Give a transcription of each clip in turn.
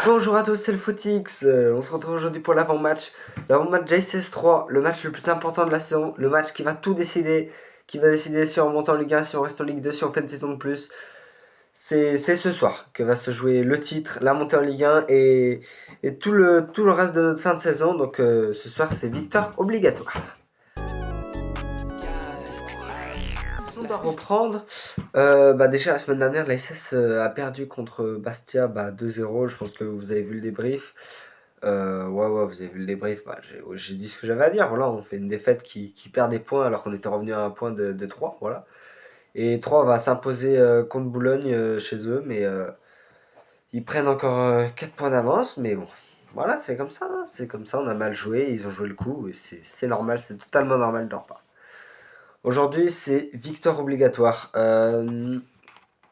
Bonjour à tous, c'est le Footix. On se retrouve aujourd'hui pour l'avant-match. L'avant-match JCS 3, le match le plus important de la saison, le match qui va tout décider, qui va décider si on monte en Ligue 1, si on reste en Ligue 2, si on fait une saison de plus. C'est ce soir que va se jouer le titre, la montée en Ligue 1 et tout le reste de notre fin de saison. Donc ce soir, c'est victoire obligatoire. On doit reprendre. Déjà, la semaine dernière, la SS a perdu contre Bastia 2-0. Je pense que vous avez vu le débrief. Ouais, vous avez vu le débrief. J'ai dit ce que j'avais à dire. Voilà, on fait une défaite qui perd des points alors qu'on était revenu à un point de 3. Voilà. Et 3 va s'imposer contre Boulogne chez eux. Mais ils prennent encore 4 points d'avance. Mais bon, voilà, c'est comme ça. Hein. C'est comme ça. On a mal joué. Ils ont joué le coup. Et c'est normal. C'est totalement normal de leur part. Aujourd'hui, c'est victoire obligatoire. On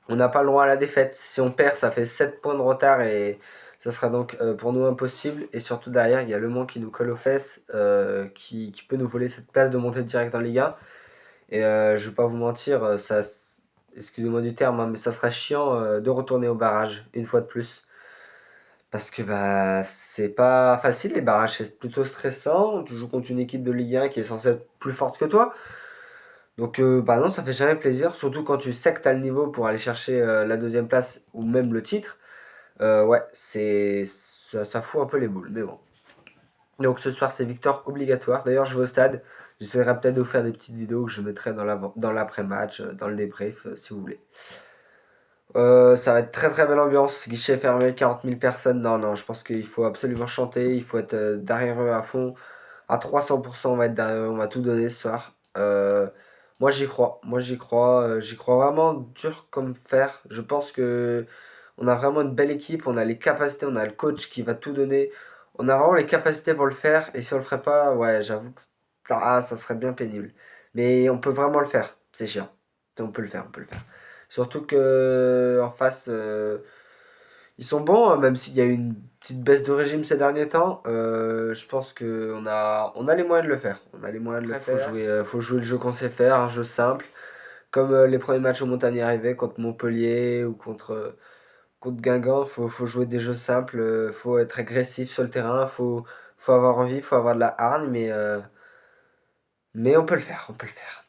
n'a pas le droit à la défaite. Si on perd, ça fait 7 points de retard et ça sera donc pour nous impossible. Et surtout derrière, il y a Le Mans qui nous colle aux fesses, qui peut nous voler cette place de montée direct en Ligue 1. Et je vais pas vous mentir, excusez-moi du terme, hein, mais ça sera chiant de retourner au barrage une fois de plus. Parce que c'est pas facile les barrages, c'est plutôt stressant. Tu joues contre une équipe de Ligue 1 qui est censée être plus forte que toi. Donc non, ça fait jamais plaisir, surtout quand tu sais que t'as le niveau pour aller chercher la deuxième place ou même le titre. Ouais, ça fout un peu les boules, mais bon. Donc ce soir, c'est victoire obligatoire. D'ailleurs, je vais au stade. J'essaierai peut-être de vous faire des petites vidéos que je mettrai dans l'après-match, dans le débrief, si vous voulez. Ça va être très très belle ambiance. Guichet fermé, 40 000 personnes. Non, non, je pense qu'il faut absolument chanter. Il faut être derrière eux à fond. À 300%, on va être derrière eux. On va tout donner ce soir. Moi, j'y crois. J'y crois vraiment dur comme fer. Je pense que on a vraiment une belle équipe. On a les capacités. On a le coach qui va tout donner. On a vraiment les capacités pour le faire. Et si on le ferait pas, ouais, j'avoue que ça serait bien pénible. Mais on peut vraiment le faire. C'est chiant. On peut le faire, on peut le faire. Surtout que en face, ils sont bons, hein, même s'il y a eu une petite baisse de régime ces derniers temps. Je pense qu'on a les moyens de le faire. On a les moyens de le faire. Faut jouer le jeu qu'on sait faire, un jeu simple, comme les premiers matchs au Montagnier arrivaient contre Montpellier ou contre Guingamp. Faut jouer des jeux simples, faut être agressif sur le terrain, faut avoir envie, faut avoir de la hargne, mais on peut le faire, on peut le faire.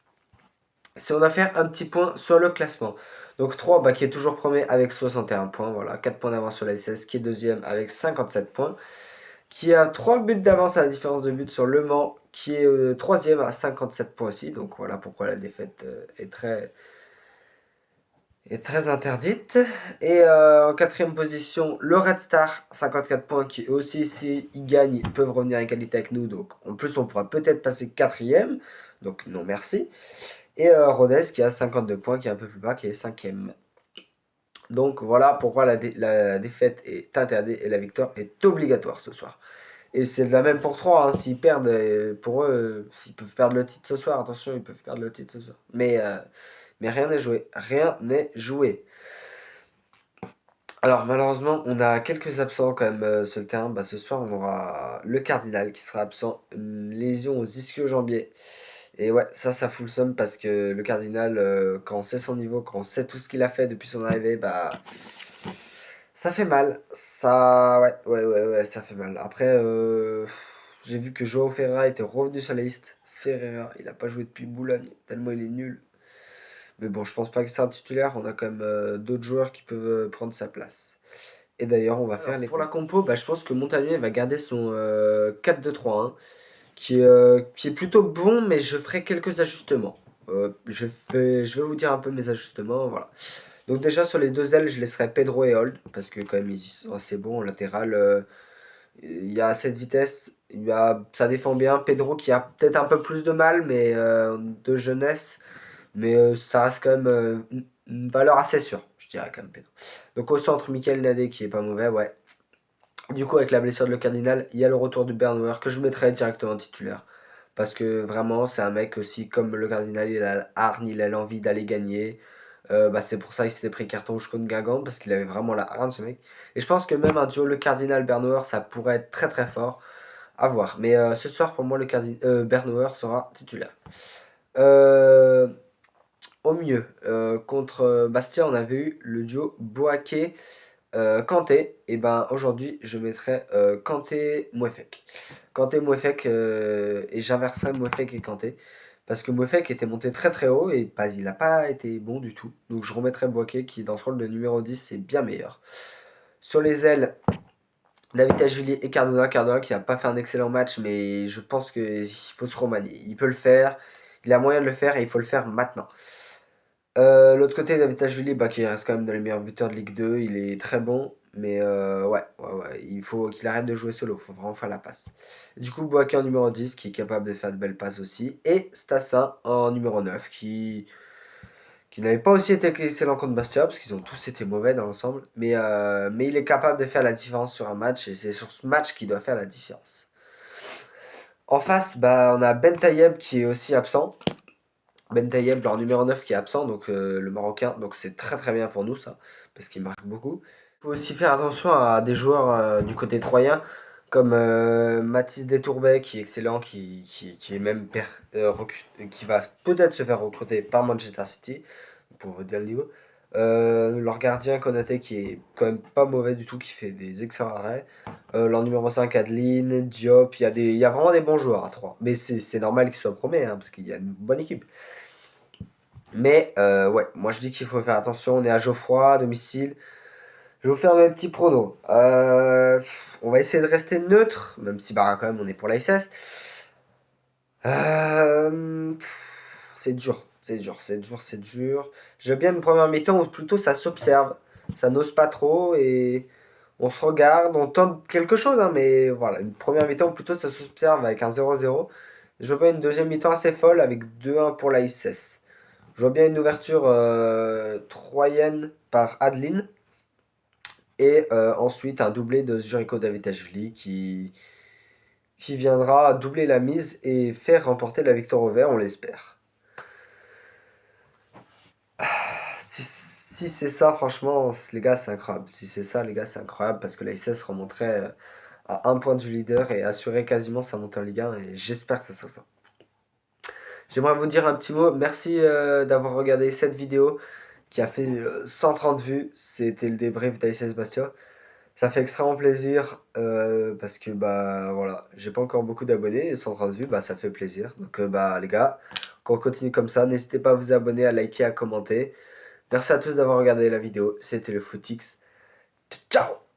Si on a fait un petit point sur le classement. Donc 3 qui est toujours premier avec 61 points, voilà, 4 points d'avance sur la SS, qui est deuxième avec 57 points, qui a 3 buts d'avance à la différence de but sur Le Mans, qui est troisième à 57 points aussi, donc voilà pourquoi la défaite est très interdite. Et en quatrième position, le Red Star, 54 points, qui aussi, s'ils gagnent, ils peuvent revenir à égalité avec nous, donc en plus on pourra peut-être passer quatrième, donc non merci. Et Rodez qui a 52 points, qui est un peu plus bas, qui est 5ème. Donc voilà pourquoi la défaite est interdite et la victoire est obligatoire ce soir. Et c'est la même pour 3, hein, s'ils perdent, pour eux, s'ils peuvent perdre le titre ce soir, attention, ils peuvent perdre le titre ce soir. Mais rien n'est joué, rien n'est joué. Alors malheureusement, on a quelques absents quand même sur le terrain. Ce soir, on aura le Cardinal qui sera absent, une lésion aux ischio-jambiers. Et ouais, ça fout le seum parce que le Cardinal, quand on sait son niveau, quand on sait tout ce qu'il a fait depuis son arrivée, ça fait mal. Ouais, ça fait mal. Après, j'ai vu que Joao Ferreira était revenu sur la liste. Ferreira, il a pas joué depuis Boulogne, tellement il est nul. Mais bon, je pense pas que c'est un titulaire. On a quand même d'autres joueurs qui peuvent prendre sa place. Et d'ailleurs, on va faire les. Pour la compo, je pense que Montagnier va garder son 4-2-3-1, qui est plutôt bon, mais je ferai quelques ajustements. Je vais vous dire un peu mes ajustements, voilà. Donc déjà sur les deux ailes, je laisserai Pedro et Hold, parce que quand même ils sont assez bons en latéral. Il y a cette vitesse, ça défend bien. Pedro qui a peut-être un peu plus de mal, mais de jeunesse, mais ça reste quand même une valeur assez sûre, je dirais quand même Pedro. Donc au centre, Michael Nadé qui est pas mauvais, ouais. Du coup, avec la blessure de le Cardinal, il y a le retour de Bernauer que je mettrai directement titulaire. Parce que vraiment, c'est un mec aussi, comme le Cardinal, il a la hargne, il a l'envie d'aller gagner. C'est pour ça qu'il s'était pris carton rouge contre Guingamp, parce qu'il avait vraiment la hargne, ce mec. Et je pense que même un duo le Cardinal-Bernauer, ça pourrait être très très fort. À voir. Mais ce soir, pour moi, Bernauer sera titulaire. Euh, Au mieux, contre Bastia, on avait eu le duo Boaké Kanté, et ben aujourd'hui je mettrai Kanté Mouefek. Kanté Mouefek et j'inverserai Mouefek et Kanté. Parce que Mouefek était monté très très haut et bah, il n'a pas été bon du tout. Donc je remettrai Boaké qui dans ce rôle de numéro 10 c'est bien meilleur. Sur les ailes, David Tajuli et Cardona. Cardona qui n'a pas fait un excellent match, mais je pense qu'il faut se remanier. Il peut le faire, il a moyen de le faire et il faut le faire maintenant. L'autre côté, David Tajuli, bah, qui reste quand même dans les meilleurs buteurs de Ligue 2, il est très bon, mais ouais, il faut qu'il arrête de jouer solo, il faut vraiment faire la passe. Du coup, Boaké en numéro 10, qui est capable de faire de belles passes aussi, et Stassin en numéro 9, qui n'avait pas aussi été excellent contre Bastia, parce qu'ils ont tous été mauvais dans l'ensemble, mais il est capable de faire la différence sur un match, et c'est sur ce match qu'il doit faire la différence. En face, bah, on a Ben Tayeb qui est aussi absent. Ben Tayeb, leur numéro 9 qui est absent, donc le Marocain, donc c'est très très bien pour nous ça, parce qu'il marque beaucoup. Il faut aussi faire attention à des joueurs du côté troyen, comme Mathis Détourbet qui est excellent, qui est même qui va peut-être se faire recruter par Manchester City, pour vous dire le niveau. Leur gardien Konaté qui est quand même pas mauvais du tout, qui fait des excellents arrêts. Leur numéro 5 Adeline, Diop, il y a vraiment des bons joueurs à 3. Mais c'est normal qu'ils soient premiers, hein, parce qu'il y a une bonne équipe. Mais ouais, moi je dis qu'il faut faire attention. On est à Geoffroy, à domicile. Je vais vous faire mes petits pronos. On va essayer de rester neutre, même si bah, quand même on est pour la SS. Euh, c'est dur, c'est dur, c'est dur, c'est dur. J'aime bien une première mi-temps où plutôt ça s'observe. Ça n'ose pas trop et on se regarde, on tente quelque chose, hein, mais voilà, une première mi-temps où plutôt ça s'observe avec un 0-0. Je vois bien une deuxième mi-temps assez folle avec 2-1 pour la SS. Je vois bien une ouverture troyenne par Adeline. Et ensuite un doublé de Zuriko Davitashvili qui viendra doubler la mise et faire remporter la victoire au vert, on l'espère. Si c'est ça, franchement, les gars, c'est incroyable. Si c'est ça, les gars, c'est incroyable parce que la SS remonterait à un point du leader et assurer quasiment sa montée en Ligue 1 et j'espère que ça sera ça. J'aimerais vous dire un petit mot. Merci d'avoir regardé cette vidéo qui a fait 130 vues. C'était le débrief d'ASS Bastia. Ça fait extrêmement plaisir parce que bah voilà, j'ai pas encore beaucoup d'abonnés et 130 vues, bah ça fait plaisir. Donc bah les gars, qu'on continue comme ça, n'hésitez pas à vous abonner, à liker, à commenter. Merci à tous d'avoir regardé la vidéo. C'était le Footix. Ciao!